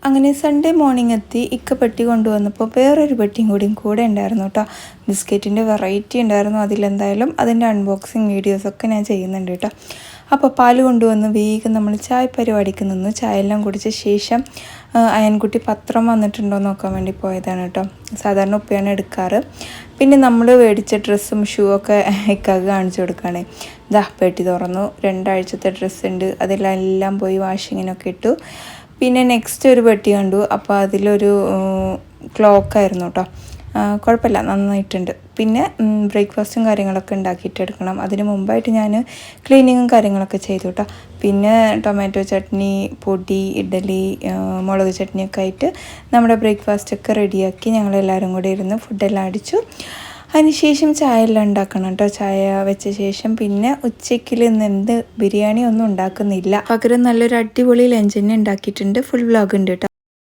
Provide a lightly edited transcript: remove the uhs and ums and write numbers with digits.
അങ്ങനെ Sunday morning എത്തി. ഇക്ക പെട്ടി കൊണ്ടുവന്നപ്പോൾ വേറൊരു പെട്ടിയും കൂടെ ഉണ്ടായിരുന്നു കേട്ടോ. ബിസ്ക്കറ്റിൻ്റെ വെറൈറ്റി ഉണ്ടായിരുന്നു. അതിലെന്തായാലും അതിൻ്റെ അൺബോക്സിങ് വീഡിയോസൊക്കെ ഞാൻ ചെയ്യുന്നുണ്ട് കേട്ടോ. അപ്പോൾ പാല് കൊണ്ടുവന്ന് വേഗം നമ്മൾ ചായ പരിപാടിക്ക് നിന്നു. ചായ എല്ലാം കുടിച്ച ശേഷം അയൻകുട്ടി പത്രം വന്നിട്ടുണ്ടോ നോക്കാൻ വേണ്ടി പോയതാണ് കേട്ടോ. സാധാരണ ഉപ്പയാണ് എടുക്കാറ്. പിന്നെ നമ്മൾ മേടിച്ച ഡ്രസ്സും ഷൂ ഒക്കെ ഇക്കാക്ക് കാണിച്ചു കൊടുക്കുകയാണ്. ഇതാ പെട്ടി തുറന്നു. 2 ആഴ്ചത്തെ ഡ്രസ്സ് ഉണ്ട്. അതിലെല്ലാം പോയി വാഷിങ്ങിനൊക്കെ ഇട്ടു. പിന്നെ നെക്സ്റ്റ് ഒരു പെട്ടി കണ്ടു. അപ്പോൾ അതിലൊരു ക്ലോക്കായിരുന്നു കേട്ടോ. കുഴപ്പമില്ല, നന്നായിട്ടുണ്ട്. പിന്നെ ബ്രേക്ക്ഫാസ്റ്റും കാര്യങ്ങളൊക്കെ ഉണ്ടാക്കിയിട്ടെടുക്കണം. അതിന് മുമ്പായിട്ട് ഞാൻ ക്ലീനിങ്ങും കാര്യങ്ങളൊക്കെ ചെയ്തു കേട്ടോ. പിന്നെ ടൊമാറ്റോ ചട്നി, പൊടി, ഇഡ്ഡലി, മുളക് ചട്നിയൊക്കെ ആയിട്ട് നമ്മുടെ ബ്രേക്ക്ഫാസ്റ്റൊക്കെ റെഡിയാക്കി ഞങ്ങളെല്ലാവരും കൂടി ഇരുന്ന് ഫുഡെല്ലാം അടിച്ചു. അതിനുശേഷം ചായ എല്ലാം ഉണ്ടാക്കണം കേട്ടോ. ചായ വെച്ച ശേഷം പിന്നെ ഉച്ചയ്ക്കിൽ ഇന്ന് എന്ത് ബിരിയാണി ഒന്നും ഉണ്ടാക്കുന്നില്ല. പകരം നല്ലൊരു അടിപൊളി ലഞ്ച് തന്നെ ഉണ്ടാക്കിയിട്ടുണ്ട്. ഫുൾ വ്ലോഗ് ഉണ്ട് കേട്ടോ.